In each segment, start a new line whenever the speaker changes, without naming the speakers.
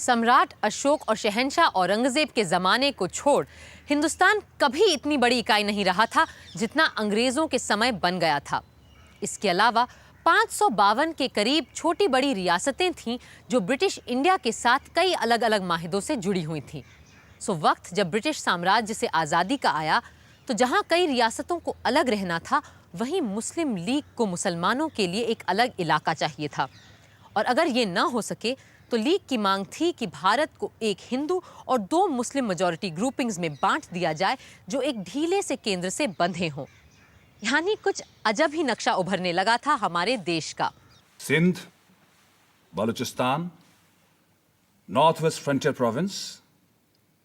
सम्राट अशोक और शहंशाह औरंगजेब के ज़माने को छोड़ हिंदुस्तान कभी इतनी बड़ी इकाई नहीं रहा था जितना अंग्रेज़ों के समय बन गया था। इसके अलावा 552 के करीब छोटी बड़ी रियासतें थीं जो ब्रिटिश इंडिया के साथ कई अलग अलग माहिदों से जुड़ी हुई थीं। सो वक्त जब ब्रिटिश साम्राज्य से आज़ादी का आया तो जहां कई रियासतों को अलग रहना था, वहीं मुस्लिम लीग को मुसलमानों के लिए एक अलग इलाका चाहिए था। और अगर ये ना हो सके तो लीग की मांग थी कि भारत को एक हिंदू और 2 मुस्लिम मेजॉरिटी ग्रुपिंग्स में बांट दिया जाए जो एक ढीले से केंद्र से बंधे हों। यानी कुछ अजब ही नक्शा उभरने लगा था हमारे देश का।
Sindh, Balochistan, North West Frontier Province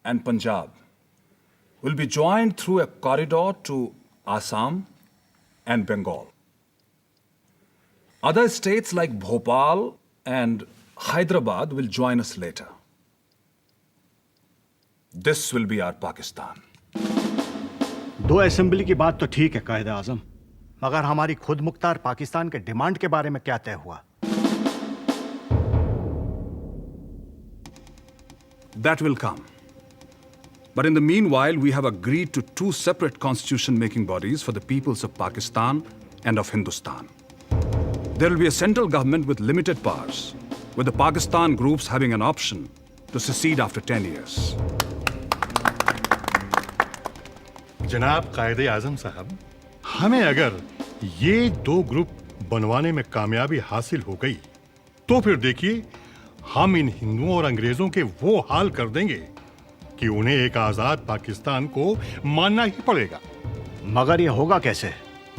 and Punjab will be joined through a corridor to Assam and Bengal. Other states like Bhopal and Hyderabad will join us later. This will be our Pakistan.
2 assembly की बात तो ठीक है कायदे आजम, मगर हमारी खुद मुख्तार पाकिस्तान के डिमांड के बारे में क्या तय हुआ?
That will come. But in the meanwhile, we have agreed to 2 separate constitution-making bodies for the peoples of Pakistan and of Hindustan. There will be a central government with limited powers, with the Pakistan groups having an option to secede after 10 years.
जनाब कायदे आजम साहब, हमें अगर ये 2 group बनवाने में कामयाबी हासिल हो गई, तो फिर देखिए हम इन हिंदुओं और अंग्रेजों के वो हाल कर देंगे कि उन्हें एक आजाद पाकिस्तान को मानना ही पड़ेगा।
मगर ये होगा कैसे?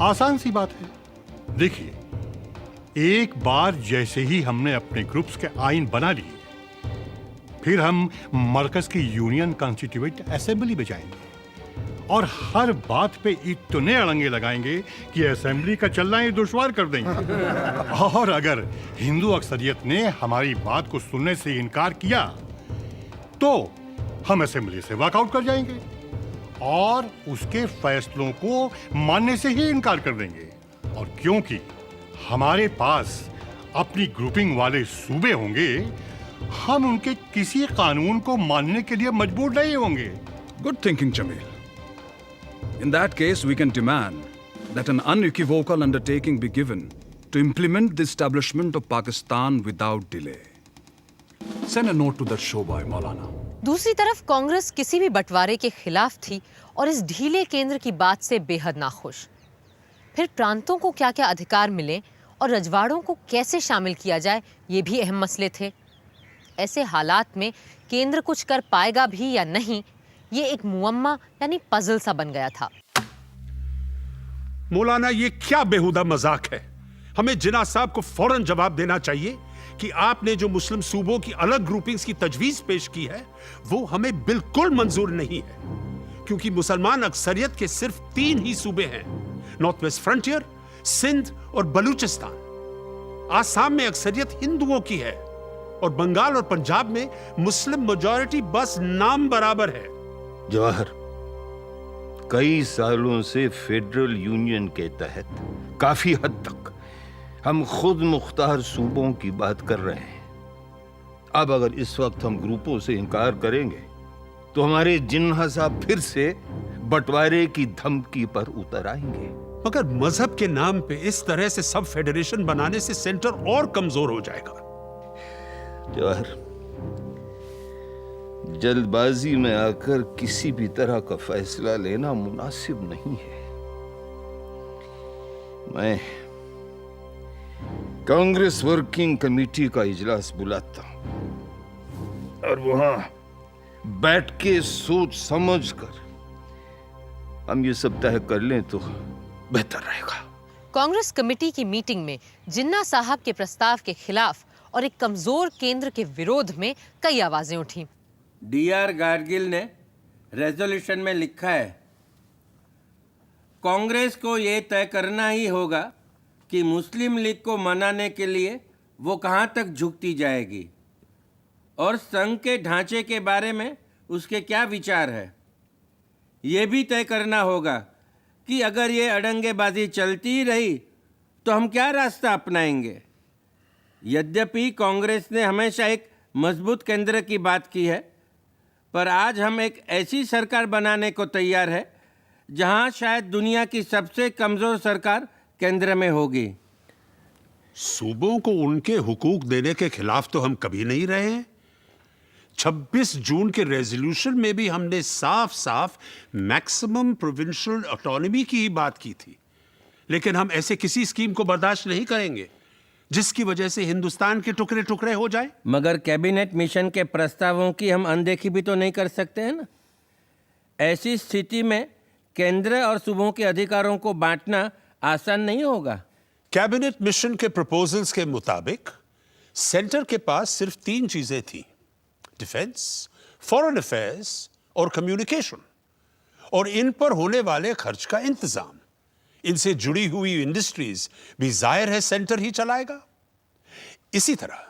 आसान सी बात है। देखिए, एक बार जैसे ही हमने अपने ग्रुप्स के आइन बना लिए, फिर हम मरकज की यूनियन कॉन्स्टिट्यूएंट असेंबली में जाएंगे और हर बात पे इतने अड़ंगे लगाएंगे कि असेंबली का चलना ही दुश्वार कर देंगे। और अगर हिंदू अक्सरियत ने हमारी बात को सुनने से इनकार किया तो हम असेंबली से वॉकआउट कर जाएंगे और उसके फैसलों को मानने से ही इनकार कर देंगे। और क्योंकि हमारे पास अपनी ग्रुपिंग वाले सूबे होंगे, हम उनके किसी कानून को मानने के लिए मजबूर नहीं होंगे।
Good thinking, Jamil. In that case, we can demand that an unequivocal undertaking be given to implement the establishment of Pakistan without delay. Send a note to that showboy, Maulana.
दूसरी तरफ कांग्रेस किसी भी बंटवारे के खिलाफ थी और इस ढीले केंद्र की बात से बेहद नाखुश। फिर प्रांतों को क्या-क्या अधिकार मिले और रजवाड़ों को कैसे शामिल किया जाए, ये भी अहम मसले थे। ऐसे हालात में केंद्र कुछ कर पाएगा भी या नहीं, ये एक मुअम्मा यानी पजल सा बन गया था।
मौलाना, ये क्या बेहुदा मजाक है? हमें जिन्ना साहब को फौरन जवाब देना चाहिए कि आपने जो मुस्लिम सूबों की अलग ग्रुपिंग्स की तजवीज पेश की है वो हमें बिल्कुल मंजूर नहीं है, क्योंकि मुसलमान अक्सरियत के सिर्फ 3 ही सूबे हैं, नॉर्थ वेस्ट फ्रंटियर, सिंध और बलूचिस्तान। आसाम में अक्सरियत हिंदुओं की है और बंगाल और पंजाब में मुस्लिम मेजॉरिटी बस नाम बराबर है।
जवाहर, कई सालों से फेडरल यूनियन के तहत काफी हद तक हम खुद मुख्तार सूबों की बात कर रहे हैं। अब अगर इस वक्त हम ग्रुपों से इनकार करेंगे तो हमारे जिन्ना साहब फिर से बंटवारे की धमकी पर उतर आएंगे।
मगर मजहब के नाम पे इस तरह से सब फेडरेशन बनाने से सेंटर और कमजोर हो जाएगा।
जवाहर, जल्दबाजी में आकर किसी भी तरह का फैसला लेना मुनासिब नहीं है। मैं कांग्रेस वर्किंग कमेटी का इजलास बुलाता हूं और वहां बैठ के सोच समझ कर हम ये सब तय कर लें तो बेहतर रहेगा।
कांग्रेस कमेटी की मीटिंग में जिन्ना साहब के प्रस्ताव के खिलाफ और एक कमजोर केंद्र के विरोध में कई आवाजें उठी।
D.R. गाडगिल ने रेजोल्यूशन में लिखा है, कांग्रेस को ये तय करना ही होगा कि मुस्लिम लीग को मनाने के लिए वो कहाँ तक झुकती जाएगी और संघ के ढांचे के बारे में उसके क्या विचार है। ये भी तय करना होगा कि अगर ये अड़ंगेबाजी चलती ही रही तो हम क्या रास्ता अपनाएंगे। यद्यपि कांग्रेस ने हमेशा एक मजबूत केंद्र की बात की है, पर आज हम एक ऐसी सरकार बनाने को तैयार है जहां शायद दुनिया की सबसे कमजोर सरकार केंद्र में होगी।
सूबों को उनके हुकूक देने के खिलाफ तो हम कभी नहीं रहे हैं। 26 जून के रेजोल्यूशन में भी हमने साफ साफ मैक्सिमम प्रोविंशियल ऑटोनॉमी की ही बात की थी, लेकिन हम ऐसे किसी स्कीम को बर्दाश्त नहीं करेंगे जिसकी वजह से हिंदुस्तान के टुकड़े टुकड़े हो जाए।
मगर कैबिनेट मिशन के प्रस्तावों की हम अनदेखी भी तो नहीं कर सकते हैं ना। ऐसी स्थिति में केंद्र और सूबों के अधिकारों को बांटना आसान नहीं होगा।
कैबिनेट मिशन के प्रपोजल्स के मुताबिक सेंटर के पास सिर्फ 3 चीजें थी: डिफेंस, फॉरेन अफेयर्स और कम्युनिकेशन, और इन पर होने वाले खर्च का इंतजाम, इनसे जुड़ी हुई इंडस्ट्रीज भी जाहिर है सेंटर ही चलाएगा। इसी तरह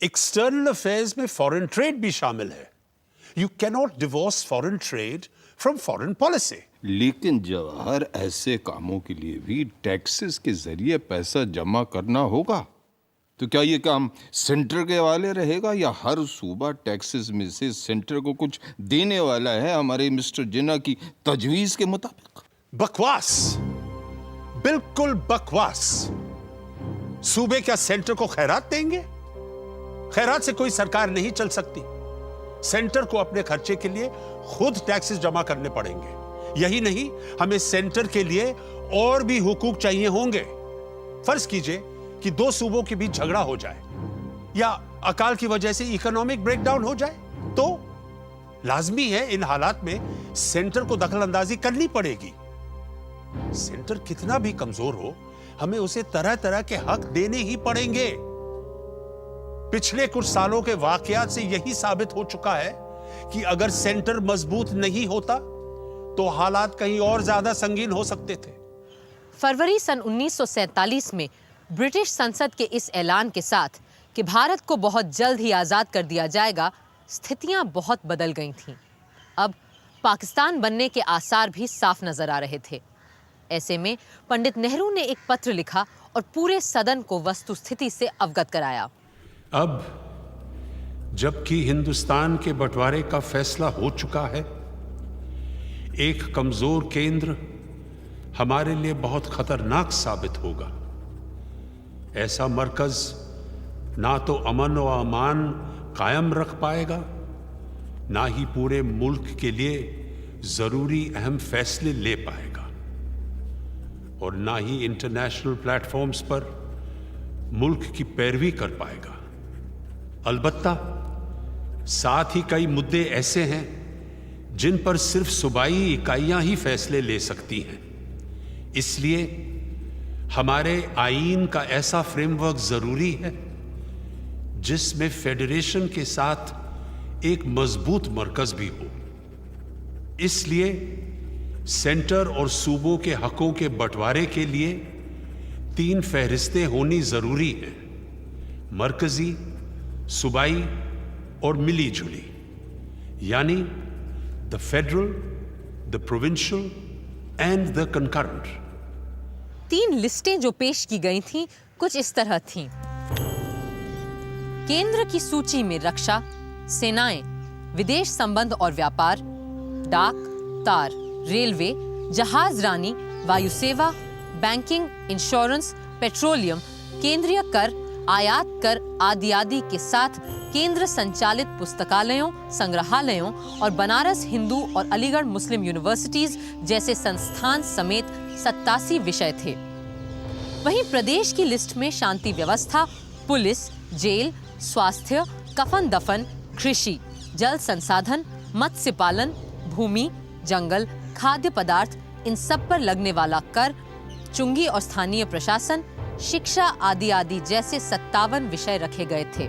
एक्सटर्नल अफेयर्स में फॉरेन ट्रेड भी शामिल है। You can not divorce foreign trade from foreign policy.
लेकिन जवाहर, ऐसे कामों के लिए भी टैक्सेस के जरिए पैसा जमा करना होगा, तो क्या ये काम सेंटर के हवाले रहेगा या हर सूबा टैक्सेस में से सेंटर को कुछ देने वाला है हमारे मिस्टर जिन्ना की तजवीज के मुताबिक?
बकवास, बिल्कुल बकवास। सूबे क्या सेंटर को खैरात देंगे? खैरात से कोई सरकार नहीं चल सकती। सेंटर को अपने खर्चे के लिए खुद टैक्सेस जमा करने पड़ेंगे। यही नहीं, हमें सेंटर के लिए और भी हुकूक चाहिए होंगे। फर्ज कीजिए कि 2 सूबों के बीच झगड़ा हो जाए या अकाल की वजह से इकोनॉमिक ब्रेकडाउन हो जाए, तो लाजमी है इन हालात में सेंटर को दखल अंदाजी करनी पड़ेगी। सेंटर कितना भी कमजोर हो, हमें उसे तरह तरह के हक देने ही पड़ेंगे। पिछले कुछ सालों के वाकयात से यही साबित हो चुका है कि अगर सेंटर मजबूत नहीं होता तो हालात कहीं और ज्यादा संगीन हो सकते थे।
फरवरी सन 1947 में ब्रिटिश संसद के इस ऐलान के साथ कि भारत को बहुत जल्द ही आज़ाद कर दिया जाएगा, स्थितियां बहुत बदल गई थीं। अब पाकिस्तान बनने के आसार भी साफ नजर आ रहे थे। ऐसे में पंडित नेहरू ने एक पत्र लिखा और पूरे सदन को वस्तुस्थिति से अवगत कराया।
अब जबकि हिंदुस्तान के बंटवारे का फैसला हो चुका है, एक कमजोर केंद्र हमारे लिए बहुत खतरनाक साबित होगा। ऐसा मरकज ना तो अमन व अमान कायम रख पाएगा, ना ही पूरे मुल्क के लिए जरूरी अहम फैसले ले पाएगा, और ना ही इंटरनेशनल प्लेटफॉर्म्स पर मुल्क की पैरवी कर पाएगा। अलबत्ता साथ ही कई मुद्दे ऐसे हैं जिन पर सिर्फ सूबाई इकाइयां ही फैसले ले सकती हैं। इसलिए हमारे आईन का ऐसा फ्रेमवर्क जरूरी है जिसमें फेडरेशन के साथ एक मजबूत मरकज भी हो। इसलिए सेंटर और सूबों के हकों के बंटवारे के लिए 3 फहरिस्तें होनी जरूरी हैं: मरकजी, सूबाई और मिली जुली, यानी the federal, the provincial and the concurrent.
3 लिस्टें जो पेश की गई थीं कुछ इस तरह थीं। केंद्र की सूची में रक्षा, सेनाएं, विदेश संबंध और व्यापार, डाक, तार, रेलवे, जहाज रानी, वायुसेवा, बैंकिंग, इंश्योरेंस, पेट्रोलियम, केंद्रीय कर, आयात कर आदि आदि के साथ केंद्र संचालित पुस्तकालयों, संग्रहालयों और बनारस हिंदू और अलीगढ़ मुस्लिम यूनिवर्सिटीज जैसे संस्थान समेत 87 विषय थे। वहीं प्रदेश की लिस्ट में शांति व्यवस्था, पुलिस, जेल, स्वास्थ्य, कफन दफन, कृषि, जल संसाधन, मत्स्य पालन, भूमि, जंगल, खाद्य पदार्थ, इन सब पर लगने वाला कर, चुंगी और स्थानीय प्रशासन, शिक्षा आदि आदि जैसे 57 विषय रखे गए थे।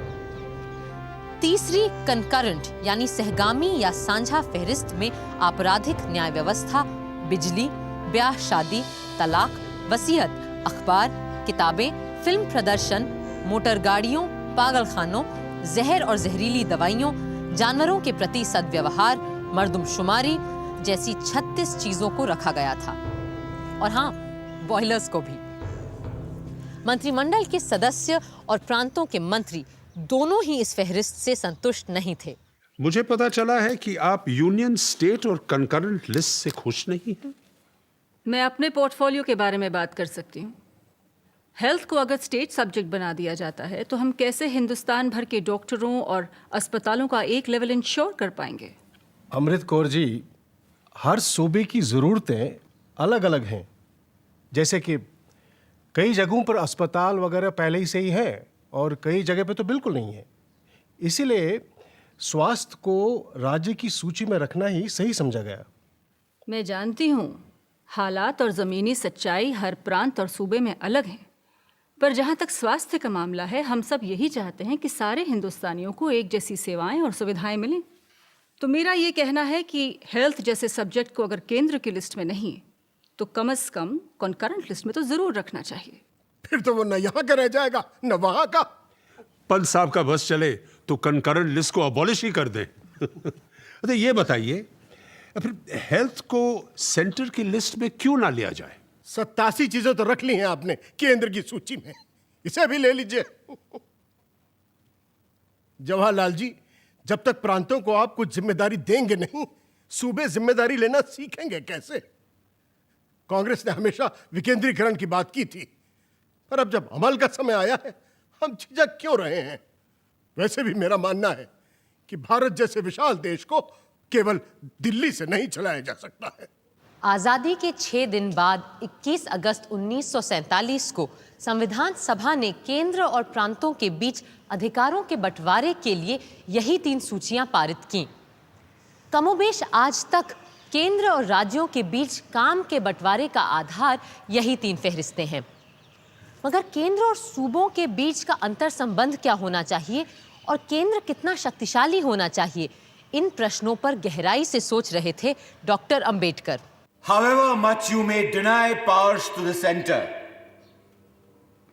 तीसरी कंकरेंट यानी सहगामी या साझा फहरिस्त में आपराधिक न्याय व्यवस्था, बिजली, ब्याह शादी, तलाक, वसीयत, अखबार, किताबें, फिल्म प्रदर्शन, मोटर गाड़ियों, पागलखानों, जहर और जहरीली दवाइयों, जानवरों के प्रति सद्व्यवहार, मर्दमशुमारी जैसी 36 चीजों को रखा गया था। और हाँ, बॉयलर्स को भी। मंत्रिमंडल के सदस्य और प्रांतों के मंत्री दोनों ही इस फहरिस्त से संतुष्ट नहीं थे।
मुझे पता चला है कि आप यूनियन, स्टेट और कंकरेंट लिस्ट से खुश नहीं हैं।
मैं अपने पोर्टफोलियो के बारे में बात कर सकती हूँ। हेल्थ को अगर स्टेट सब्जेक्ट बना दिया जाता है तो हम कैसे हिंदुस्तान भर के डॉक्टरों और अस्पतालों का एक लेवल इंश्योर कर पाएंगे?
अमृत कौर जी, हर सूबे की ज़रूरतें अलग अलग हैं। जैसे कि कई जगहों पर अस्पताल वगैरह पहले ही से ही है और कई जगह पे तो बिल्कुल नहीं है। इसीलिए स्वास्थ्य को राज्य की सूची में रखना ही सही समझा गया।
मैं जानती हूँ हालात और ज़मीनी सच्चाई हर प्रांत और सूबे में अलग हैं, पर जहाँ तक स्वास्थ्य का मामला है, हम सब यही चाहते हैं कि सारे हिंदुस्तानियों को एक जैसी सेवाएं और सुविधाएं मिलें। तो मेरा ये कहना है कि हेल्थ जैसे सब्जेक्ट को अगर केंद्र की लिस्ट में नहीं तो कम से कम कॉन्करेंट लिस्ट में तो ज़रूर रखना चाहिए।
फिर तो वो न यहाँ का रह जाएगा न वहाँ का।
पंत साहब का बस चले तो कंकरेंट लिस्ट को अबॉलिश ही कर दें। तो ये बताइए, फिर हेल्थ को सेंटर की लिस्ट में क्यों ना लिया जाए?
87 चीजें तो रख ली हैं आपने केंद्र की सूची में, इसे भी ले लीजिए। जवाहरलाल जी, जब तक प्रांतों को आप कुछ जिम्मेदारी देंगे नहीं, सूबे जिम्मेदारी लेना सीखेंगे कैसे? कांग्रेस ने हमेशा विकेंद्रीकरण की बात की थी, पर अब जब अमल का समय आया है, हम झिझक क्यों रहे हैं? वैसे भी मेरा मानना है कि भारत जैसे विशाल देश को केवल दिल्ली से नहीं चलाया जा सकता है।
आज़ादी के 6 दिन बाद 21 अगस्त 1947 को संविधान सभा ने केंद्र और प्रांतों के बीच अधिकारों के बंटवारे के लिए यही 3 सूचियां पारित की। कमोबेश आज तक केंद्र और राज्यों के बीच काम के बंटवारे का आधार यही 3 फहरिस्तें हैं। मगर केंद्र और सूबों के बीच का अंतर संबंध क्या होना चाहिए और केंद्र कितना शक्तिशाली होना चाहिए, इन प्रश्नों पर गहराई से सोच रहे थे doctor Ambedkar.
However much you may deny powers to the center,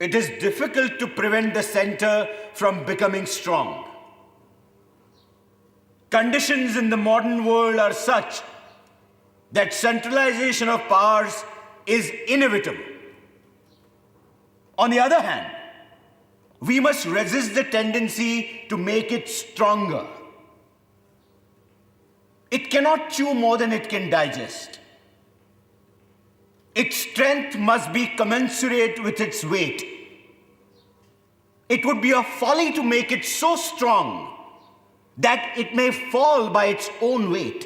it is difficult to prevent the center from becoming strong. Conditions in the modern world are such that centralization of powers is inevitable. On the other hand, we must resist the tendency to make it stronger. It cannot chew more than it can digest. Its strength must be commensurate with its weight. It would be a folly to make it so strong that it may fall by its own weight.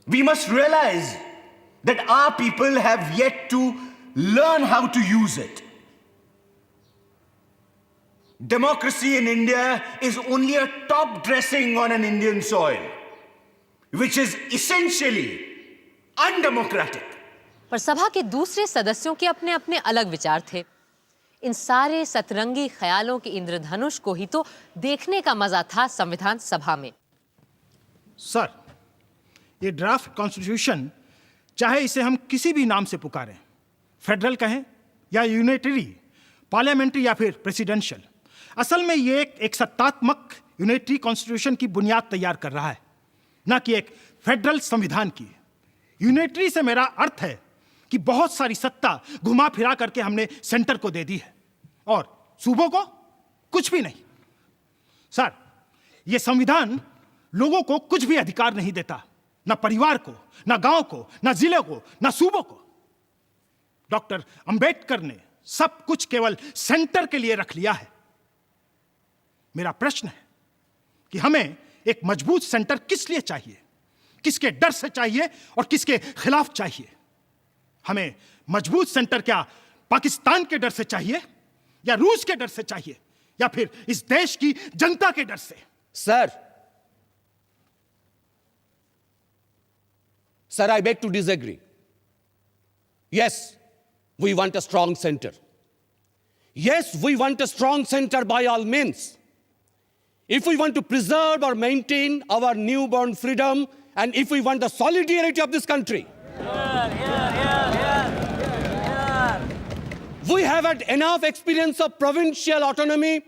We must realize that our people have yet to learn how to use it. Democracy in India is only a top dressing on an Indian soil, which is essentially undemocratic.
पर सभा के दूसरे सदस्यों के अपने अपने अलग विचार थे। इन सारे सतरंगी ख्यालों के इंद्रधनुष को ही तो देखने का मजा था संविधान सभा में।
सर, ये ड्राफ्ट कॉन्स्टिट्यूशन, चाहे इसे हम किसी भी नाम से पुकारें, फेडरल कहें या यूनिटरी, पार्लियामेंट्री या फिर प्रेसिडेंशियल, असल में ये एक सत्तात्मक यूनिटरी कॉन्स्टिट्यूशन की बुनियाद तैयार कर रहा है, न कि एक फेडरल संविधान की। यूनिटरी से मेरा अर्थ है कि बहुत सारी सत्ता घुमा फिरा करके हमने सेंटर को दे दी है और सूबों को कुछ भी नहीं। सर, यह संविधान लोगों को कुछ भी अधिकार नहीं देता, ना परिवार को, ना गांव को, ना जिले को, ना सूबों को। डॉक्टर अंबेडकर ने सब कुछ केवल सेंटर के लिए रख लिया है। मेरा प्रश्न है कि हमें एक मजबूत सेंटर किस लिए चाहिए, किसके डर से चाहिए और किसके खिलाफ चाहिए? हमें मजबूत सेंटर क्या पाकिस्तान के डर से चाहिए या रूस के डर से चाहिए या फिर इस देश की जनता के डर से?
Sir, I beg to disagree. Yes, we want a strong center. Yes, we want a strong center by all means. If we want to preserve or maintain our newborn freedom and if we want the solidarity of this country, we have had enough experience of provincial autonomy,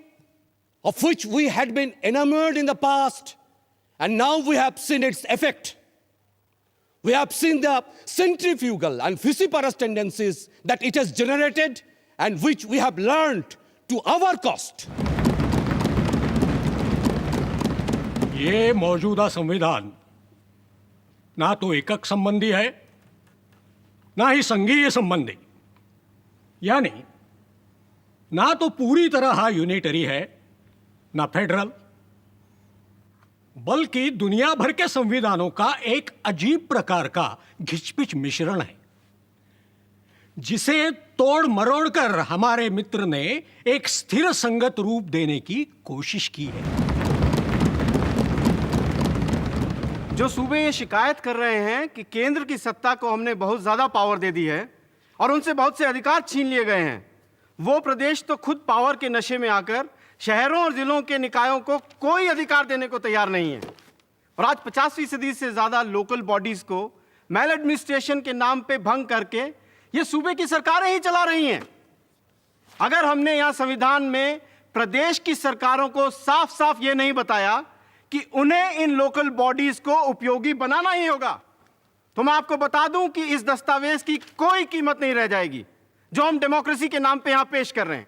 of which we had been enamored in the past, and now we have seen its effect. We have seen the centrifugal and vociferous tendencies that it has generated and which we have learned to our cost.
ये मौजूदा संविधान ना तो एकक संबंधी है ना ही संघीय संबंधी, यानी ना तो पूरी तरह यूनिटरी है ना फेडरल, बल्कि दुनिया भर के संविधानों का एक अजीब प्रकार का घिचपिच मिश्रण है, जिसे तोड़ मरोड़ कर हमारे मित्र ने एक स्थिर संगत रूप देने की कोशिश की है।
जो सूबे ये शिकायत कर रहे हैं कि केंद्र की सत्ता को हमने बहुत ज्यादा पावर दे दी है और उनसे बहुत से अधिकार छीन लिए गए हैं, वो प्रदेश तो खुद पावर के नशे में आकर शहरों और जिलों के निकायों को कोई अधिकार देने को तैयार नहीं है। और आज 50% से ज्यादा लोकल बॉडीज को मैल एडमिनिस्ट्रेशन के नाम पे भंग करके ये सूबे की सरकारें ही चला रही हैं। अगर हमने यहां संविधान में प्रदेश की सरकारों को साफ साफ ये नहीं बताया कि उन्हें इन लोकल बॉडीज को उपयोगी बनाना ही होगा, तो मैं आपको बता दूं कि इस दस्तावेज की कोई कीमत नहीं रह जाएगी जो हम डेमोक्रेसी के नाम पे यहां पेश कर रहे हैं।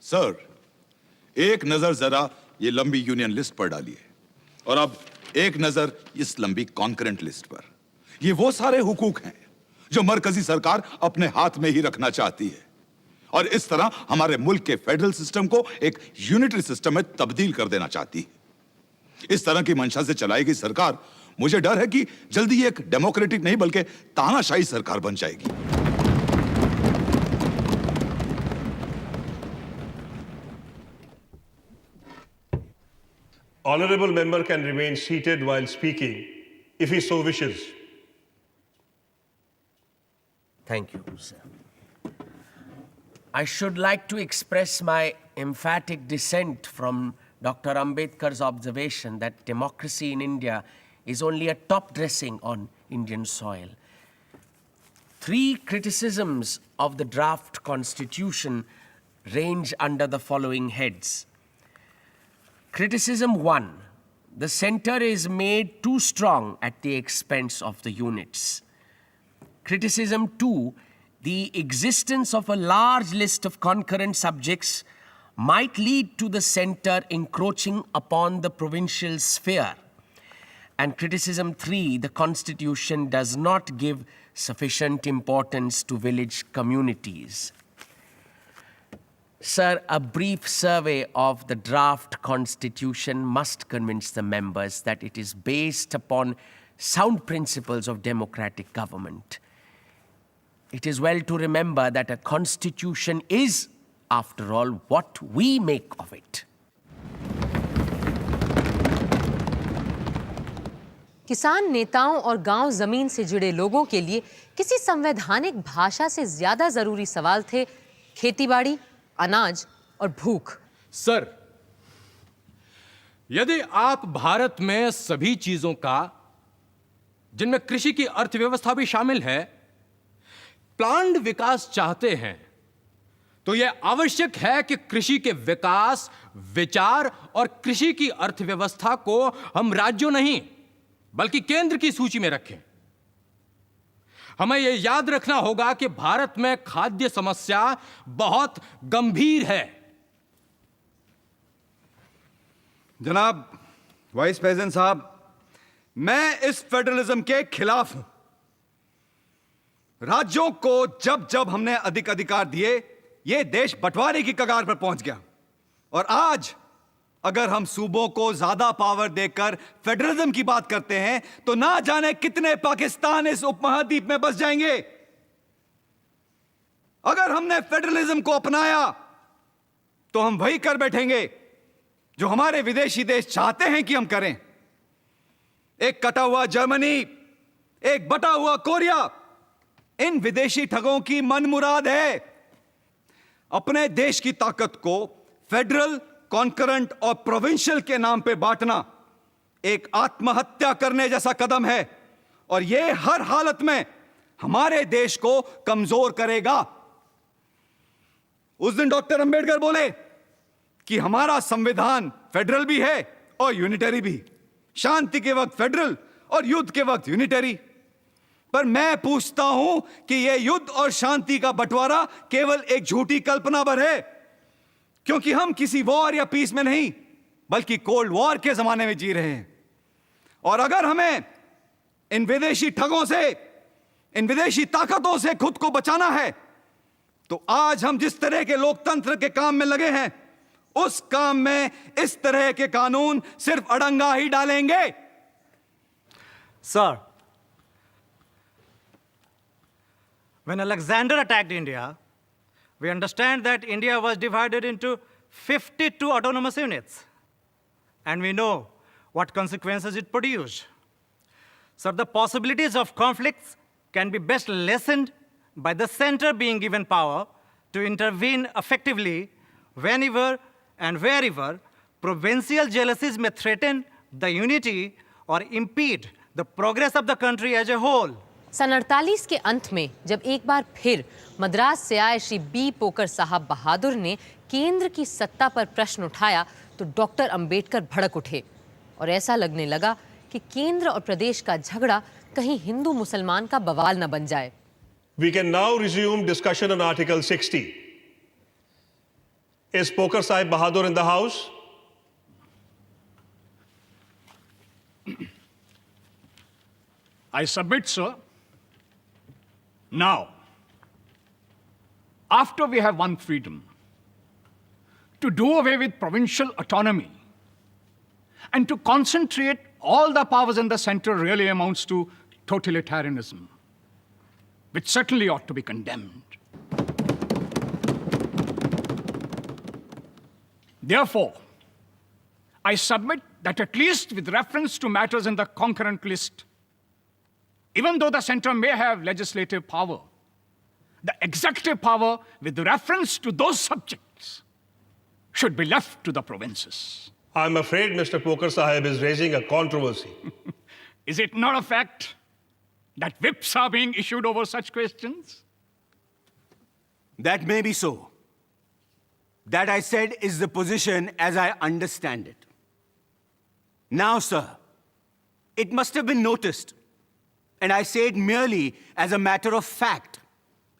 सर, एक नजर जरा ये लंबी यूनियन लिस्ट पर डालिए और अब एक नजर इस लंबी कॉन्करेंट लिस्ट पर। ये वो सारे हुकूक हैं जो मरकजी सरकार अपने हाथ में ही रखना चाहती है और इस तरह हमारे मुल्क के फेडरल सिस्टम को एक यूनिटरी सिस्टम में तब्दील कर देना चाहती है। इस तरह की मंशा से चलाई गई सरकार, मुझे डर है कि जल्दी ही एक डेमोक्रेटिक नहीं बल्कि तानाशाही सरकार बन जाएगी।
Honorable member can remain seated while speaking if he so wishes.
Thank you, sir. I should like to express my emphatic dissent from Dr. Ambedkar's observation that democracy in India is only a top dressing on Indian soil. 3 criticisms of the draft constitution range under the following heads. Criticism 1, the center is made too strong at the expense of the units. Criticism 2, the existence of a large list of concurrent subjects might lead to the center encroaching upon the provincial sphere. And criticism 3, the constitution does not give sufficient importance to village communities. Sir, a brief survey of the draft constitution must convince the members that it is based upon sound principles of democratic government. It is well to remember that a constitution is, after all, what we make of it.
किसान नेताओं और गांव जमीन से जुड़े लोगों के लिए किसी संवैधानिक भाषा से ज्यादा जरूरी सवाल थे खेतीबाड़ी, अनाज और भूख।
सर, यदि आप भारत में सभी चीजों का, जिनमें कृषि की अर्थव्यवस्था भी शामिल है, प्लान्ड विकास चाहते हैं, तो यह आवश्यक है कि कृषि के विकास, विचार और कृषि की अर्थव्यवस्था को हम राज्यों नहीं बल्कि केंद्र की सूची में रखें। हमें यह याद रखना होगा कि भारत में खाद्य समस्या बहुत गंभीर है।
जनाब वाइस प्रेसिडेंट साहब, मैं इस फेडरलिज्म के खिलाफ हूं। राज्यों को जब जब हमने अधिक अधिकार दिए, यह देश बंटवारे की कगार पर पहुंच गया। और आज अगर हम सूबों को ज्यादा पावर देकर फेडरलिज्म की बात करते हैं, तो ना जाने कितने पाकिस्तान इस उपमहाद्वीप में बस जाएंगे। अगर हमने फेडरलिज्म को अपनाया, तो हम वही कर बैठेंगे जो हमारे विदेशी देश चाहते हैं कि हम करें। एक कटा हुआ जर्मनी, एक बटा हुआ कोरिया, इन विदेशी ठगों की मनमुराद है अपने देश की ताकत को फेडरल, कॉन्करेंट और प्रोविंशियल के नाम पे बांटना एक आत्महत्या करने जैसा कदम है और यह हर हालत में हमारे देश को कमजोर करेगा। उस दिन डॉक्टर अंबेडकर बोले कि हमारा संविधान फेडरल भी है और यूनिटरी भी, शांति के वक्त फेडरल और युद्ध के वक्त यूनिटरी। पर मैं पूछता हूं कि यह युद्ध और शांति का बंटवारा केवल एक झूठी कल्पना भर है, क्योंकि हम किसी वॉर या पीस में नहीं बल्कि कोल्ड वॉर के जमाने में जी रहे हैं। और अगर हमें इन विदेशी ठगों से, इन विदेशी ताकतों से खुद को बचाना है, तो आज हम जिस तरह के लोकतंत्र के काम में लगे हैं, उस काम में इस तरह के कानून सिर्फ अड़ंगा ही डालेंगे।
Sir, when Alexander attacked India, we understand that India was divided into 52 autonomous units, and we know what consequences it produced. So the possibilities of conflicts can be best lessened by the center being given power to intervene effectively whenever and wherever provincial jealousies may threaten the unity or impede the progress of the country as a whole.
सन 48 के अंत में जब एक बार फिर मद्रास से आए Shri B poker साहब बहादुर ने केंद्र की सत्ता पर प्रश्न उठाया तो डॉक्टर अंबेडकर भड़क उठे और ऐसा लगने लगा कि केंद्र और प्रदेश का झगड़ा कहीं हिंदू मुसलमान का बवाल न बन जाए।
We can now resume discussion on Article 60. Is Poker Sahib Bahadur in the house?
I submit, sir. Now, after we have won freedom, to do away with provincial autonomy and to concentrate all the powers in the center really amounts to totalitarianism, which certainly ought to be condemned. Therefore, I submit that at least with reference to matters in the concurrent list, even though the center may have legislative power, the executive power with reference to those subjects should be left to the provinces.
I'm afraid Mr. Poker Sahib is raising a controversy.
Is it not a fact that whips are being issued over such questions?
That may be so. That, I said, is the position as I understand it. Now, sir, it must have been noticed, and I say it merely as a matter of fact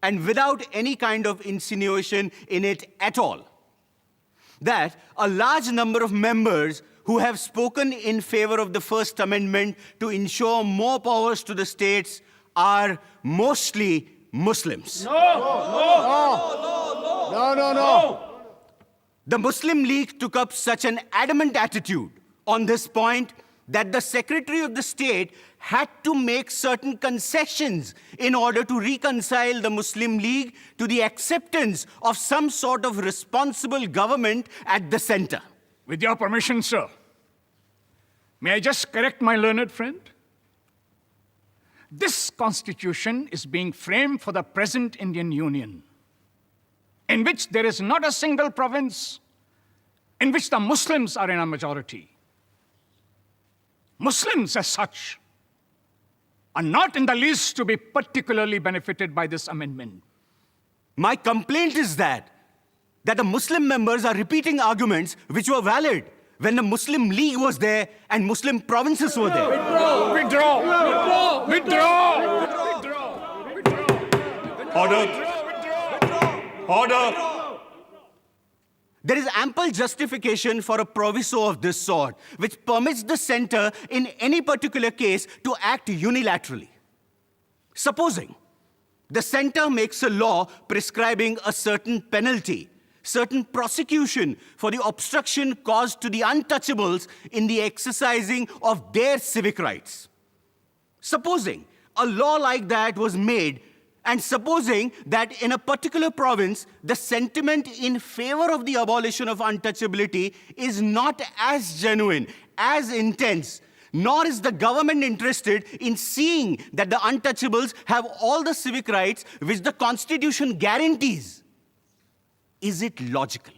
and without any kind of insinuation in it at all, that a large number of members who have spoken in favor of the First Amendment to ensure more powers to the states are mostly Muslims. No. The Muslim League took up such an adamant attitude on this point that the Secretary of the State had to make certain concessions in order to reconcile the Muslim League to the acceptance of some sort of responsible government at the center.
With your permission, sir, may I just correct my learned friend? This constitution is being framed for the present Indian Union, in which there is not a single province in which the Muslims are in a majority. Muslims as such are not in the least to be particularly benefited by this amendment.
My complaint is that the Muslim members are repeating arguments which were valid when the Muslim League was there and Muslim provinces were there.
Order.
There is ample justification for a proviso of this sort, which permits the center in any particular case to act unilaterally. Supposing the center makes a law prescribing a certain penalty, certain prosecution for the obstruction caused to the untouchables in the exercising of their civic rights. Supposing a law like that was made, and supposing that in a particular province, the sentiment in favor of the abolition of untouchability is not as genuine, as intense, nor is the government interested in seeing that the untouchables have all the civic rights which the Constitution guarantees. Is it logical?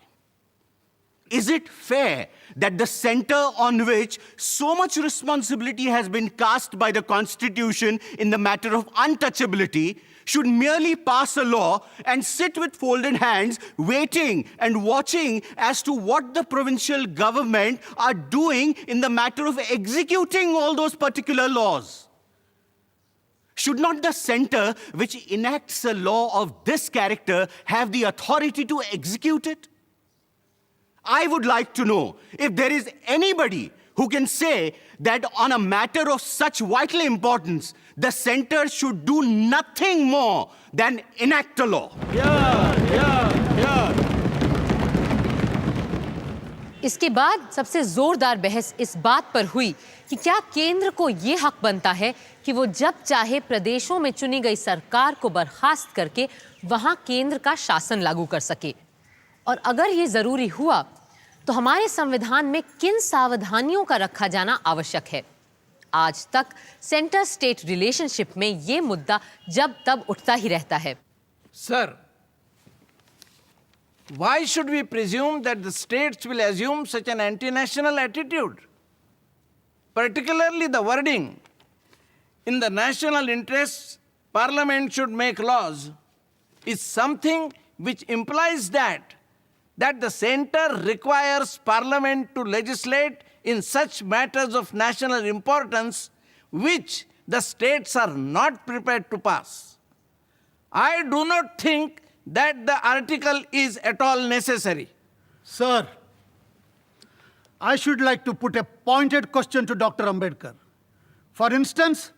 Is it fair that the center on which so much responsibility has been cast by the Constitution in the matter of untouchability should merely pass a law and sit with folded hands, waiting and watching as to what the provincial government are doing in the matter of executing all those particular laws? Should not the center which enacts a law of this character have the authority to execute it? I would like to know if there is anybody who can say that on a matter of such vital importance, the center should do nothing more than enact a law.
इसके बाद सबसे जोरदार बहस इस बात पर हुई कि क्या केंद्र को ये हक बनता है कि वो जब चाहे प्रदेशों में चुनी गई सरकार को बर्खास्त करके वहां केंद्र का शासन लागू कर सके, और अगर ये जरूरी हुआ तो हमारे संविधान में किन सावधानियों का रखा जाना आवश्यक है। आज तक सेंटर स्टेट रिलेशनशिप में ये मुद्दा जब तब उठता ही रहता है।
Sir, why should we presume that the states will assume such an anti-national attitude? Particularly the wording, in the national interests, Parliament should make laws, is something which implies that the center requires Parliament to legislate in such matters of national importance which the states are not prepared to pass. I do not think that the article is at all necessary.
Sir, I should like to put a pointed question to Dr. Ambedkar. For instance,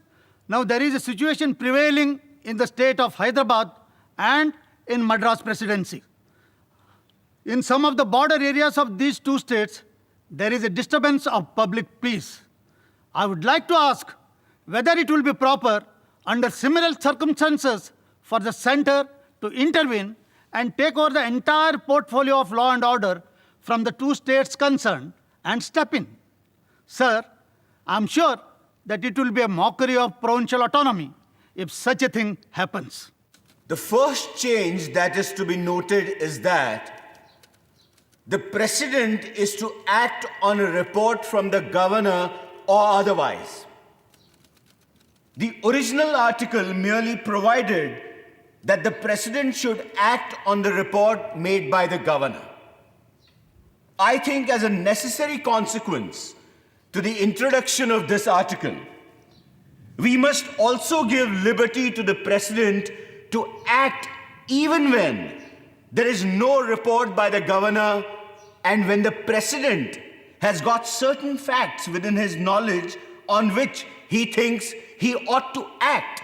now there is a situation prevailing in the state of Hyderabad and in Madras Presidency. In some of the border areas of these two states, there is a disturbance of public peace. I would like to ask whether it will be proper under similar circumstances for the center to intervene and take over the entire portfolio of law and order from the two states concerned and step in. Sir, I'm sure that it will be a mockery of provincial autonomy if such a thing happens.
The first change that is to be noted is that the president is to act on a report from the governor or otherwise. The original article merely provided that the president should act on the report made by the governor. I think as a necessary consequence to the introduction of this article, we must also give liberty to the president to act even when there is no report by the governor and when the president has got certain facts within his knowledge on which he thinks he ought to act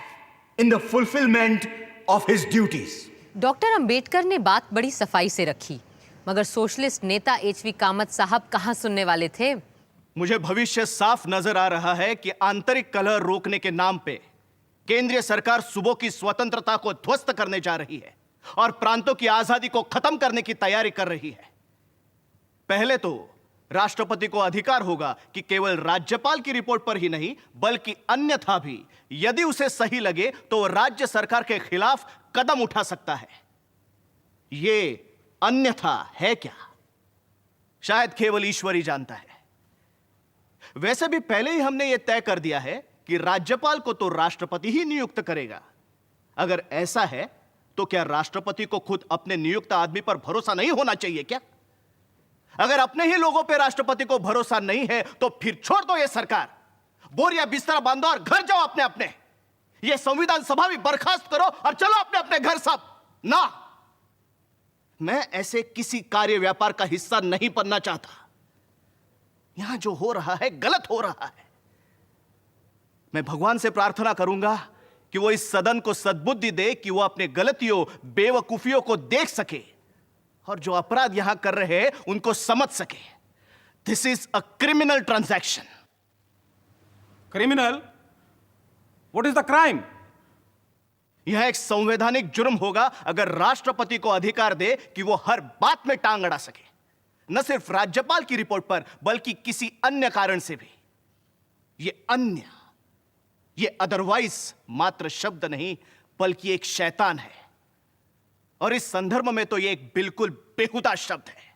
in the fulfillment of his duties.
Doctor Ambedkar ने बात बड़ी सफाई से रखी, मगर socialist नेता HV Kamat साहब कहां सुनने वाले थे।
मुझे भविष्य साफ नजर आ रहा है कि आंतरिक कलह रोकने के नाम पे केंद्रीय सरकार सूबों की स्वतंत्रता को ध्वस्त करने जा रही है और प्रांतों की आजादी को खत्म करने की तैयारी कर रही है। पहले तो राष्ट्रपति को अधिकार होगा कि केवल राज्यपाल की रिपोर्ट पर ही नहीं बल्कि अन्यथा भी यदि उसे सही लगे तो वो राज्य सरकार के खिलाफ कदम उठा सकता है। ये अन्यथा है क्या, शायद केवल ईश्वर ही जानता है। वैसे भी पहले ही हमने यह तय कर दिया है कि राज्यपाल को तो राष्ट्रपति ही नियुक्त करेगा। अगर ऐसा है तो क्या राष्ट्रपति को खुद अपने नियुक्त आदमी पर भरोसा नहीं होना चाहिए क्या? अगर अपने ही लोगों पे राष्ट्रपति को भरोसा नहीं है तो फिर छोड़ दो ये सरकार, बोरिया बिस्तरा बांधो और घर जाओ अपने अपने। ये संविधान सभा भी बर्खास्त करो और चलो अपने अपने घर सब। ना, मैं ऐसे किसी कार्य व्यापार का हिस्सा नहीं बनना चाहता। यहां जो हो रहा है गलत हो रहा है। मैं भगवान से प्रार्थना करूंगा कि वो इस सदन को सद्बुद्धि दे कि वो अपने गलतियों बेवकूफियों को देख सके और जो अपराध यहां कर रहे हैं उनको समझ सके। This is a criminal transaction.
Criminal? What is the crime?
यह एक संवैधानिक जुर्म होगा अगर राष्ट्रपति को अधिकार दे कि वो हर बात में टांग अड़ा सके, न सिर्फ राज्यपाल की रिपोर्ट पर बल्कि किसी अन्य कारण से भी। ये अन्य, ये अदरवाइज मात्र शब्द नहीं बल्कि एक शैतान है और इस संदर्भ में तो ये एक बिल्कुल बेहुदा शब्द है।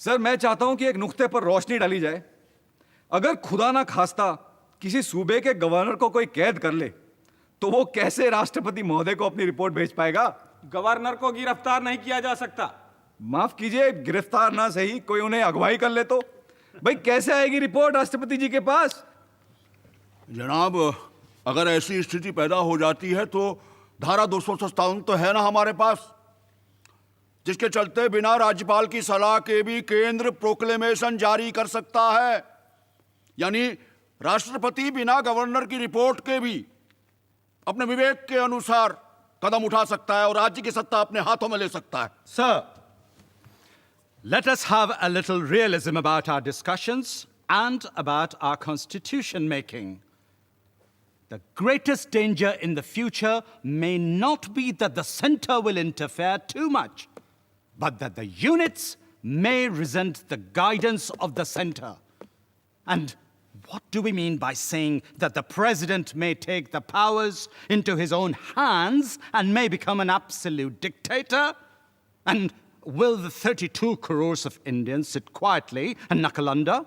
सर, मैं चाहता हूं कि एक नुक्ते पर रोशनी डाली जाए। अगर खुदा ना खास्ता किसी सूबे के गवर्नर को कोई कैद कर ले तो वो कैसे राष्ट्रपति महोदय को अपनी रिपोर्ट भेज पाएगा?
गवर्नर को गिरफ्तार नहीं किया जा सकता।
माफ कीजिए, गिरफ्तार ना सही, कोई उन्हें अगवाई कर ले तो भाई कैसे आएगी रिपोर्ट राष्ट्रपति जी के पास?
जनाब, अगर ऐसी स्थिति पैदा हो जाती है तो धारा 257 तो है ना हमारे पास। जिसके चलते बिना राज्यपाल की सलाह के भी केंद्र प्रोक्लेमेशन जारी कर सकता है। यानी राष्ट्रपति बिना गवर्नर की रिपोर्ट के भी अपने विवेक के अनुसार कदम उठा सकता है और राज्य की सत्ता अपने हाथों में ले सकता है।
Sir, let us have a little realism about our discussions and about our constitution making. The greatest danger in the future may not be that the center will interfere too much, but that the units may resent the guidance of the center. And what do we mean by saying that the president may take the powers into his own hands and may become an absolute dictator? And will the 32 crores of Indians sit quietly and knuckle under?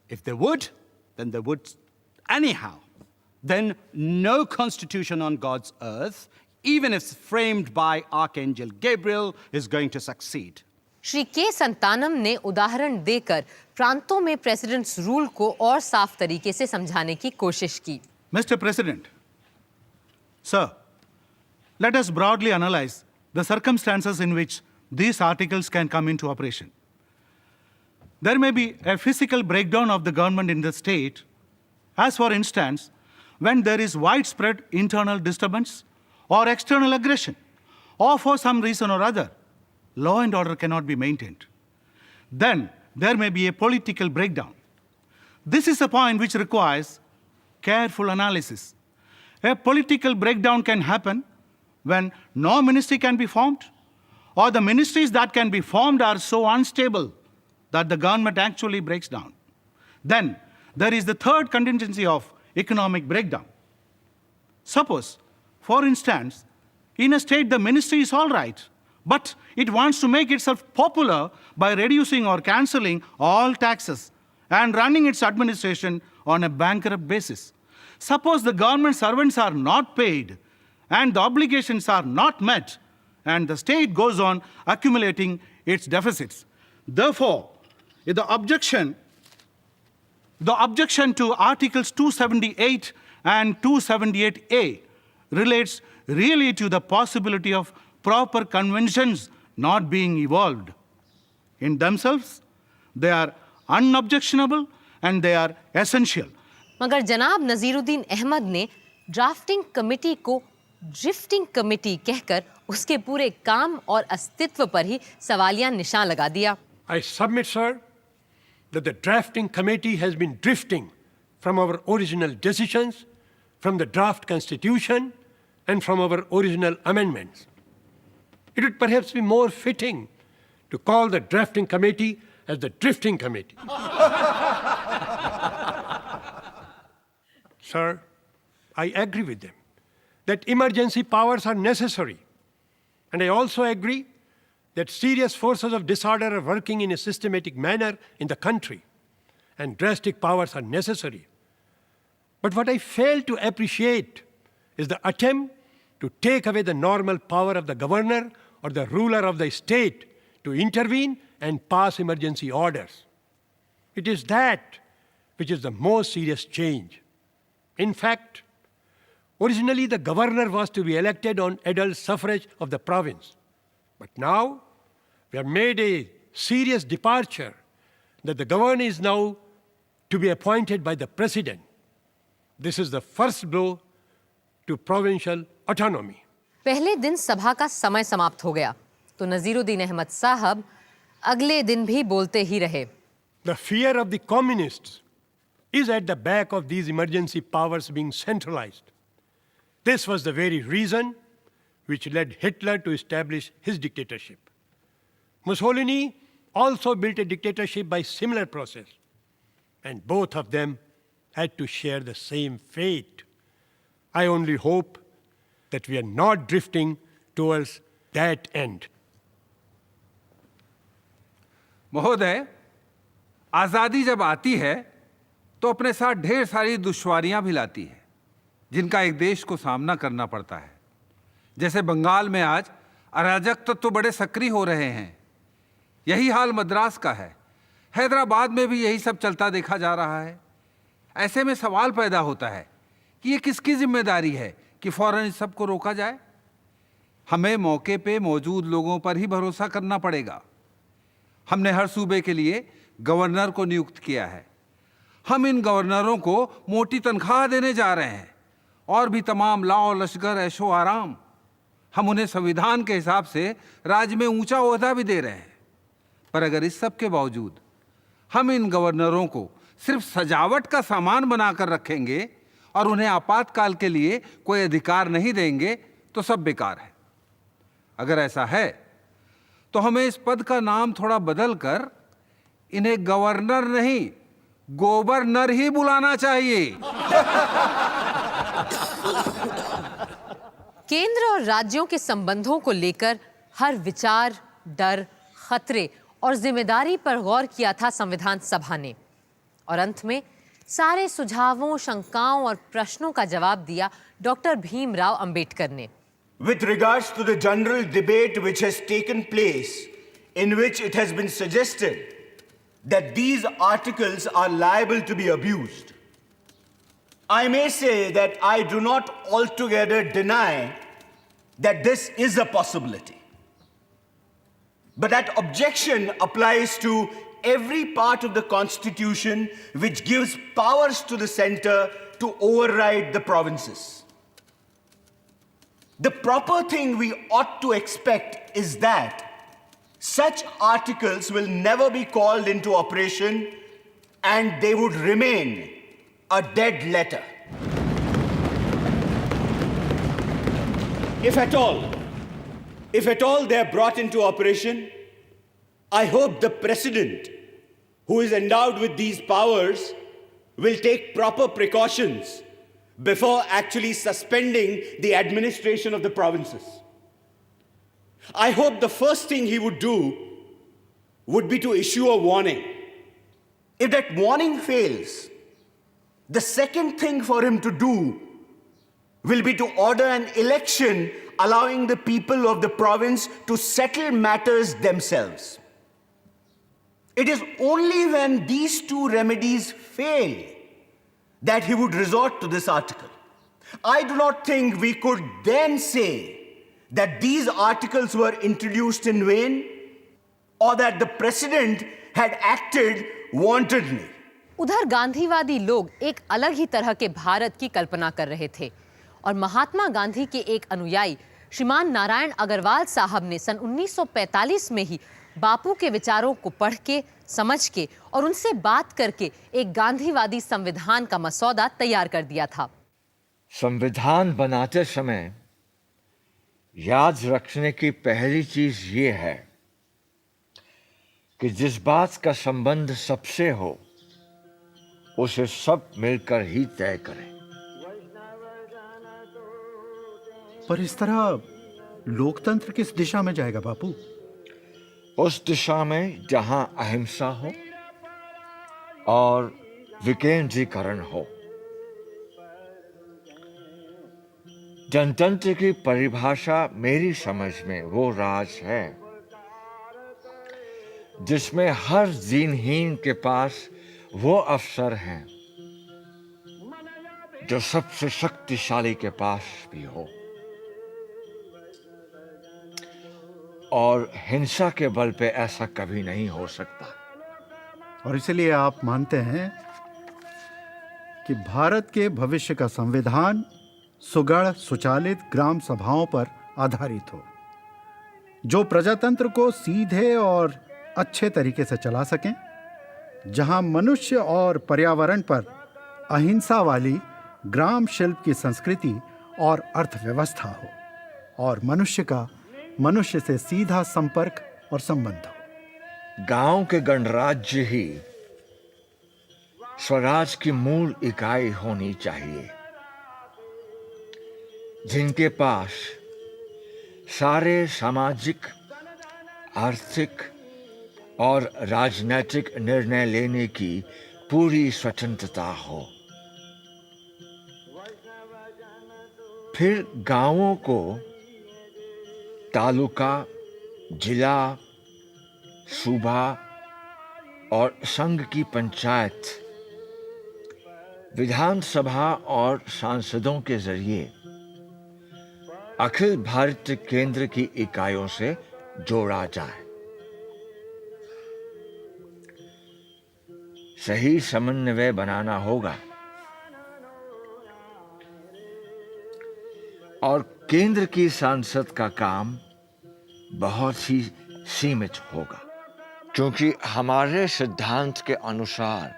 If they would, then they would anyhow. Then no constitution on God's earth, even if framed by Archangel Gabriel, is going to succeed.
Shri के संतानम ने उदाहरण देकर प्रांतों में presidents rule को और साफ तरीके से समझाने की कोशिश की।
Mr. President, sir, let us broadly analyze the circumstances in which these articles can come into operation. There may be a physical breakdown of the government in the state, as for instance, when there is widespread internal disturbance or external aggression, or for some reason or other, law and order cannot be maintained. Then there may be a political breakdown. This is a point which requires careful analysis. A political breakdown can happen when no ministry can be formed, or the ministries that can be formed are so unstable that the government actually breaks down. Then there is the third contingency of economic breakdown. Suppose, for instance, in a state the ministry is all right, but it wants to make itself popular by reducing or cancelling all taxes and running its administration on a bankrupt basis. Suppose the government servants are not paid and the obligations are not met, and the state goes on accumulating its deficits. Therefore, the objection to Articles 278 and 278A relates really to the possibility of proper conventions not being evolved. In themselves, they are unobjectionable and they are essential.
मगर जनाब नजीरुद्दीन अहमद ने drafting committee को drifting committee कहकर उसके पूरे काम और अस्तित्व पर ही सवालिया निशान लगा दिया।
I submit, sir, that the drafting committee has been drifting from our original decisions, from the draft constitution, and from our original amendments. It would perhaps be more fitting to call the drafting committee as the drifting committee. Sir, I agree with them that emergency powers are necessary. And I also agree that serious forces of disorder are working in a systematic manner in the country, and drastic powers are necessary. But what I fail to appreciate is the attempt to take away the normal power of the governor or the ruler of the state to intervene and pass emergency orders. It is that which is the most serious change. In fact, originally the governor was to be elected on adult suffrage of the province. But now we have made a serious departure that the governor is now to be appointed by the president. This is the first blow to provincial autonomy.
पहले दिन सभा का समय समाप्त हो गया तो नजीरुद्दीन अहमद साहब अगले दिन भी बोलते ही रहे।
The fear of the communists is at the back of these emergency powers being centralized. This was the very reason which led Hitler to establish his dictatorship. Mussolini also built a dictatorship by similar process, and both of them had to share the same fate. I only hope that we are not drifting towards that end.
महोदय, आज़ादी जब आती है तो अपने साथ ढेर सारी दुश्वारियां भी लाती है जिनका एक देश को सामना करना पड़ता है। जैसे बंगाल में आज अराजक तो बड़े सक्रिय हो रहे हैं, यही हाल मद्रास का है। हैदराबाद में भी यही सब चलता देखा जा रहा है। ऐसे में सवाल पैदा होता है कि ये किसकी जिम्मेदारी है कि फौरन इस सबको रोका जाए। हमें मौके पे मौजूद लोगों पर ही भरोसा करना पड़ेगा। हमने हर सूबे के लिए गवर्नर को नियुक्त किया है। हम इन गवर्नरों को मोटी तनख्वाह देने जा रहे हैं और भी तमाम लाओ लश्कर ऐशो आराम। हम उन्हें संविधान के हिसाब से राज्य में ऊंचा ओहदा भी दे रहे हैं। पर अगर इस सब के बावजूद हम इन गवर्नरों को सिर्फ सजावट का सामान बनाकर रखेंगे और उन्हें आपातकाल के लिए कोई अधिकार नहीं देंगे तो सब बेकार है। अगर ऐसा है तो हमें इस पद का नाम थोड़ा बदल कर इन्हें गवर्नर नहीं, गोवर्नर ही बुलाना चाहिए।
केंद्र और राज्यों के संबंधों को लेकर हर विचार, डर, खतरे और जिम्मेदारी पर गौर किया था संविधान सभा ने, और अंत में सारे सुझावों, शंकाओं और प्रश्नों का जवाब दिया डॉक्टर भीमराव अंबेडकर ने।
With regards to the general debate which has taken place, in which it has been suggested that these articles are liable to be abused, I may say that I do not altogether deny that this is a possibility. But that objection applies to every part of the Constitution which gives powers to the center to override the provinces. The proper thing we ought to expect is that such articles will never be called into operation and they would remain a dead letter. If at all they are brought into operation, I hope the President, who is endowed with these powers, will take proper precautions before actually suspending the administration of the provinces. I hope the first thing he would do would be to issue a warning. If that warning fails, the second thing for him to do will be to order an election allowing the people of the province to settle matters themselves. It is only when these two remedies fail that he would resort to this article. I do not think we could then say that these articles were introduced in vain or that the president had acted wantedly.
उधर गांधीवादी लोग एक अलग ही तरह के भारत की कल्पना कर रहे थे और महात्मा गांधी के एक अनुयायी श्रीमान नारायण अग्रवाल साहब ने सन 1945 में ही बापू के विचारों को पढ़ के, समझ के और उनसे बात करके एक गांधीवादी संविधान का मसौदा तैयार कर दिया था।
संविधान बनाते समय याद रखने की पहली चीज ये है कि जिस बात का संबंध सबसे हो उसे सब मिलकर ही तय करें।
पर इस तरह लोकतंत्र किस दिशा में जाएगा बापू?
उस दिशा में जहां अहिंसा हो और विकेंद्रीकरण हो। जनतंत्र की परिभाषा मेरी समझ में वो राज है जिसमें हर दीनहीन के पास वो अवसर हैं जो सबसे शक्तिशाली के पास भी हो, और हिंसा के बल पे ऐसा कभी नहीं हो सकता।
और इसलिए आप मानते हैं कि भारत के भविष्य का संविधान सुगढ़ सुचालित ग्राम सभाओं पर आधारित हो, जो प्रजातंत्र को सीधे और अच्छे तरीके से चला सकें, जहां मनुष्य और पर्यावरण पर अहिंसा वाली ग्राम शिल्प की संस्कृति और अर्थव्यवस्था हो, और मनुष्य से सीधा संपर्क और संबंध हो।
गांव के गणराज्य ही स्वराज की मूल इकाई होनी चाहिए, जिनके पास सारे सामाजिक, आर्थिक और राजनीतिक निर्णय लेने की पूरी स्वतंत्रता हो। फिर गांवों को तालुका, जिला, सूबा और संघ की पंचायत, विधानसभा और सांसदों के जरिए अखिल भारतीय केंद्र की इकाइयों से जोड़ा जाए। सही समन्वय बनाना होगा और केंद्र की सांसद का काम बहुत ही सीमित होगा, क्योंकि हमारे सिद्धांत के अनुसार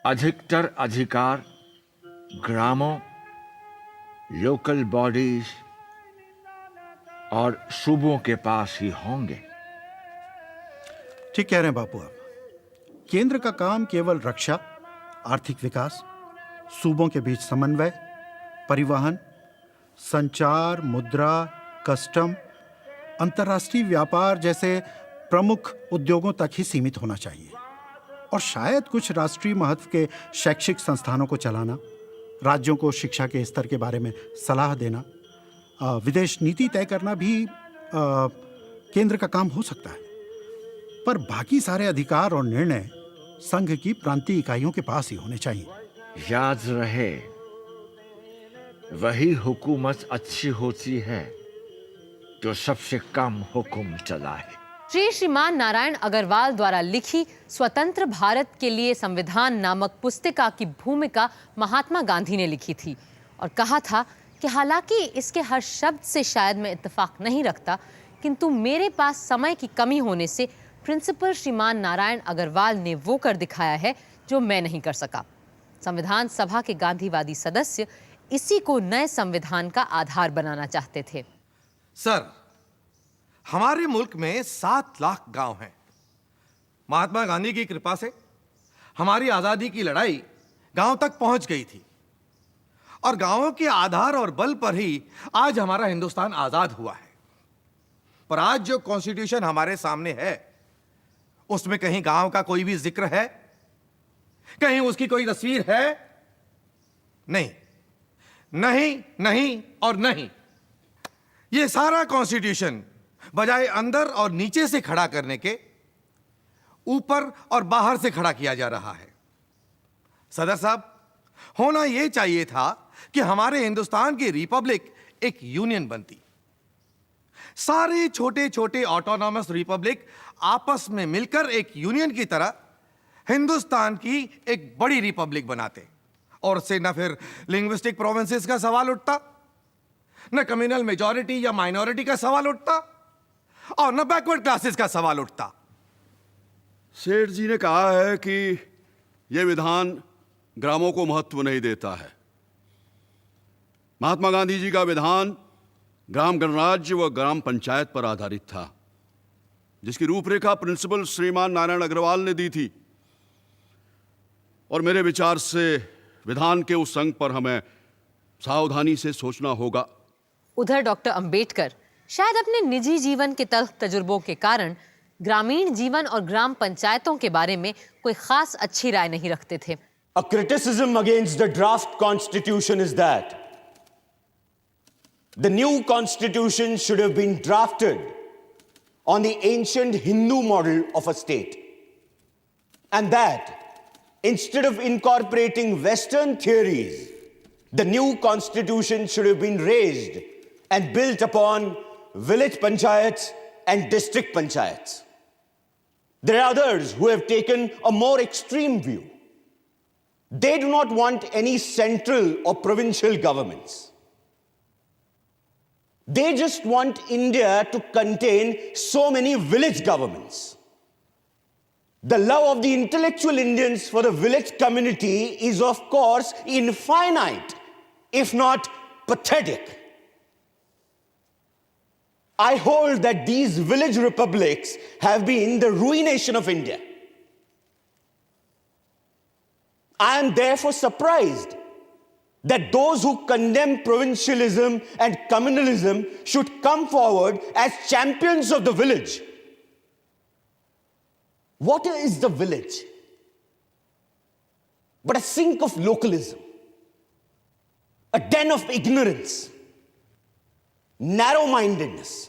अधिकतर अधिकार ग्रामों, लोकल बॉडीज और सूबों के पास ही होंगे।
ठीक कह रहे हैं बापू आप। केंद्र का काम केवल रक्षा, आर्थिक विकास, सूबों के बीच समन्वय, परिवहन, संचार, मुद्रा, कस्टम, अंतर्राष्ट्रीय व्यापार जैसे प्रमुख उद्योगों तक ही सीमित होना चाहिए, और शायद कुछ राष्ट्रीय महत्व के शैक्षिक संस्थानों को चलाना, राज्यों को शिक्षा के स्तर के बारे में सलाह देना, विदेश नीति तय करना भी केंद्र का काम हो सकता है। पर बाकी सारे अधिकार और निर्णय संघ की प्रांतीय इकाइयों के पास ही होने चाहिए।
याद रहे, वही हुकूमत अच्छी होती है जो सबसे कम हुक्म चलाए।
श्रीमान नारायण अग्रवाल द्वारा लिखी स्वतंत्र भारत के लिए संविधान नामक पुस्तिका की भूमिका महात्मा गांधी ने लिखी थी और कहा था कि हालांकि इसके हर शब्द से शायद मैं इत्तेफाक नहीं रखता, किंतु मेरे पास समय की कमी होने से प्रिंसिपल श्रीमान नारायण अग्रवाल ने वो कर दिखाया है जो मैं नहीं कर सका। संविधान सभा के गांधीवादी सदस्य इसी को नए संविधान का आधार बनाना चाहते थे।
सर, हमारे मुल्क में 7 लाख गांव हैं। महात्मा गांधी की कृपा से हमारी आजादी की लड़ाई गांव तक पहुंच गई थी और गांवों के आधार और बल पर ही आज हमारा हिंदुस्तान आजाद हुआ है। पर आज जो कॉन्स्टिट्यूशन हमारे सामने है उसमें कहीं गांव का कोई भी जिक्र है? कहीं उसकी कोई तस्वीर है? नहीं, नहीं, नहीं और नहीं। यह सारा कॉन्स्टिट्यूशन बजाय अंदर और नीचे से खड़ा करने के ऊपर और बाहर से खड़ा किया जा रहा है। सदर साहब, होना यह चाहिए था कि हमारे हिंदुस्तान की रिपब्लिक एक यूनियन बनती, सारे छोटे छोटे ऑटोनॉमस रिपब्लिक आपस में मिलकर एक यूनियन की तरह हिंदुस्तान की एक बड़ी रिपब्लिक बनाते, और उससे न फिर लिंग्विस्टिक प्रोविंसेस का सवाल उठता, न कम्युनल मेजॉरिटी या माइनॉरिटी का सवाल उठता, और न बैकवर्ड क्लासेस का सवाल उठता।
सेठ जी ने कहा है कि यह विधान ग्रामों को महत्व नहीं देता है। महात्मा गांधी जी का विधान ग्राम गणराज्य व ग्राम पंचायत पर आधारित था, जिसकी रूपरेखा प्रिंसिपल श्रीमान नारायण अग्रवाल ने दी थी। और मेरे विचार से विधान के उस अंग पर हमें सावधानी से सोचना होगा।
उधर डॉक्टर अंबेडकर शायद अपने निजी जीवन के तल्ख तजुर्बों के कारण ग्रामीण जीवन और ग्राम पंचायतों के बारे में कोई खास अच्छी राय नहीं रखते थे।
A criticism against the draft constitution is that the new constitution should have been drafted on the ancient Hindu model of a state, and that instead of incorporating Western theories, the new constitution should have been raised and built upon village panchayats and district panchayats. There are others who have taken a more extreme view. They do not want any central or provincial governments. They just want India to contain so many village governments. The love of the intellectual Indians for the village community is, of course, infinite, if not pathetic. I hold that these village republics have been the ruination of India. I am therefore surprised that those who condemn provincialism and communalism should come forward as champions of the village. What is the village but a sink of localism, a den of ignorance, narrow-mindedness,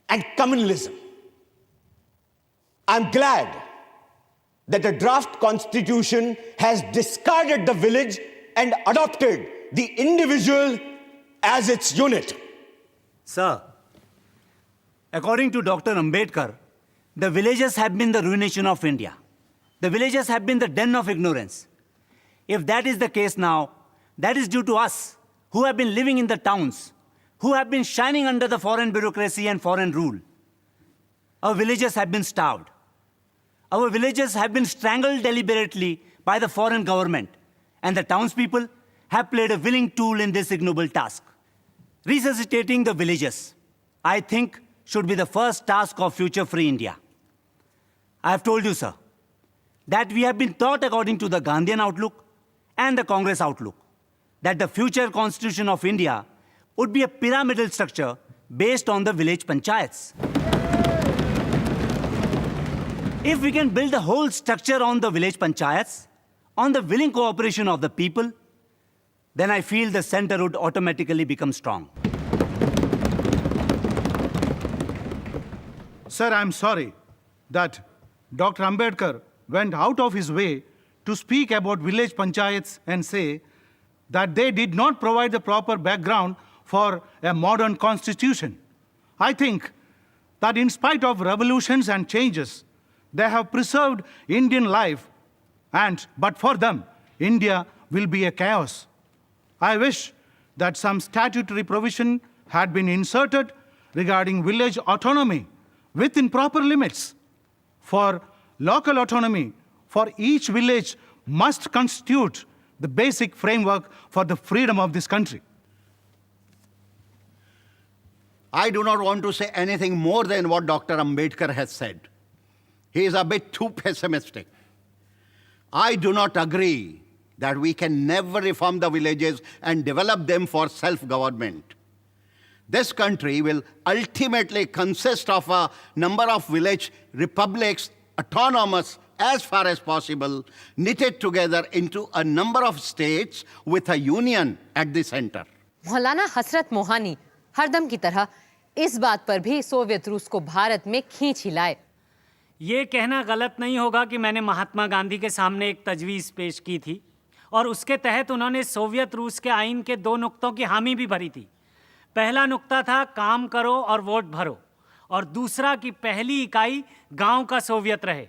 and communalism? I'm glad that the draft constitution has discarded the village and adopted the individual as its unit.
Sir, according to Dr. Ambedkar, the villages have been the ruination of India. The villages have been the den of ignorance. If that is the case now, that is due to us, who have been living in the towns, who have been shining under the foreign bureaucracy and foreign rule. Our villages have been starved. Our villages have been strangled deliberately by the foreign government, and the townspeople have played a willing tool in this ignoble task. Resuscitating the villages, I think, should be the first task of Future Free India. I have told you, sir, that we have been taught according to the Gandhian outlook and the Congress outlook, that the future constitution of India would be a pyramidal structure based on the village panchayats. If we can build the whole structure on the village panchayats, on the willing cooperation of the people, then I feel the center would automatically become strong.
Sir, I'm sorry that Dr. Ambedkar went out of his way to speak about village panchayats and say that they did not provide the proper background for a modern constitution. I think that in spite of revolutions and changes, they have preserved Indian life, but for them, India will be a chaos. I wish that some statutory provision had been inserted regarding village autonomy within proper limits. For local autonomy for each village must constitute the basic framework for the freedom of this country.
I do not want to say anything more than what Dr. Ambedkar has said. He is a bit too pessimistic. I do not agree that we can never reform the villages and develop them for self-government. This country will ultimately consist of a number of village republics, autonomous as far as possible, knitted together into a number of states with a union at the center.
मौलाना हसरत मोहानी हरदम की तरह इस बात पर भी Soviet रूस को भारत में खींच हिलाए।
ये कहना गलत नहीं होगा कि मैंने महात्मा गांधी के सामने एक तजवीज़ पेश की थी और उसके तहत उन्होंने सोवियत रूस के आइन के 2 नुक्तों की हामी भी भरी थी। पहला नुक्ता था काम करो और वोट भरो, और दूसरा कि पहली इकाई गांव का सोवियत रहे।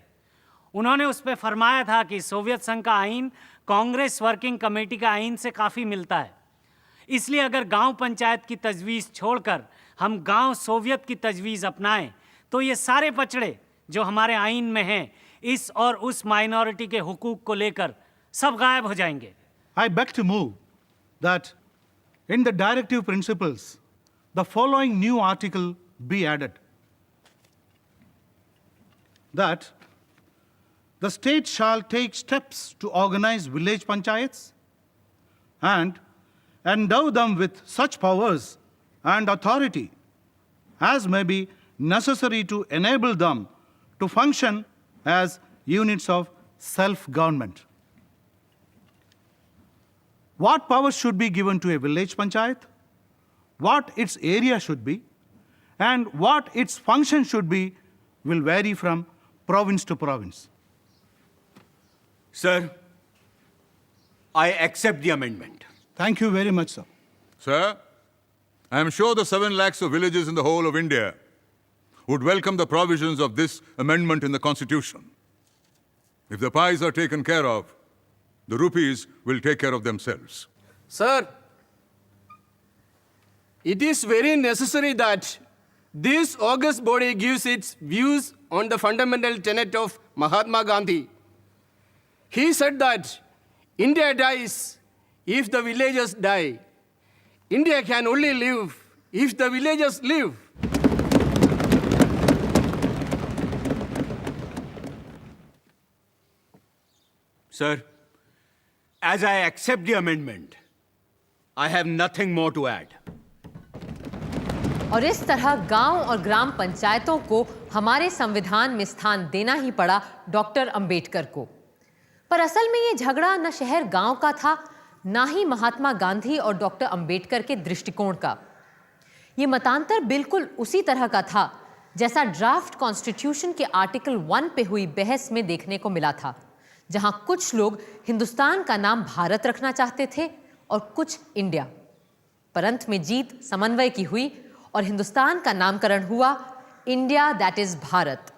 उन्होंने उस पर फरमाया था कि सोवियत संघ का आइन कांग्रेस वर्किंग कमेटी का आइन से काफ़ी मिलता है, इसलिए अगर गांव पंचायत की तजवीज़ छोड़कर हम गांव सोवियत की तजवीज़ अपनाएं तो ये सारे पचड़े जो हमारे आइन में हैं, इस और उस माइनॉरिटी के हुकूक को लेकर सब गायब हो जाएंगे।
I beg to move that in the directive principles, the following new article be added. That the state shall take steps to organize village panchayats and endow them with such powers and authority as may be necessary to enable them to function as units of self-government. What powers should be given to a village panchayat, what its area should be, and what its function should be will vary from province to province.
Sir, I accept the amendment.
Thank you very much, sir.
Sir, I am sure the 7 lakhs of villages in the whole of India would welcome the provisions of this amendment in the Constitution. If the pies are taken care of, the rupees will take care of themselves.
Sir, it is very necessary that this august body gives its views on the fundamental tenet of Mahatma Gandhi. He said that India dies if the villagers die. India can only live if the villagers live.
Sir, as I accept the amendment, I have nothing more to add.
और इस तरह गांव और ग्राम पंचायतों को हमारे संविधान में स्थान देना ही पड़ा डॉक्टर अंबेडकर को। पर असल में ये झगड़ा न शहर गांव का था, ना ही महात्मा गांधी और डॉक्टर अंबेडकर के दृष्टिकोण का। ये मतांतर बिल्कुल उसी तरह का था जैसा ड्राफ्ट कॉन्स्टिट्यूशन के आर्टिकल 1 पे हुई बहस में देखने को मिला था, जहां कुछ लोग हिंदुस्तान का नाम भारत रखना चाहते थे और कुछ इंडिया। पर अंत में जीत समन्वय की हुई और हिंदुस्तान का नामकरण हुआ इंडिया दैट इज भारत।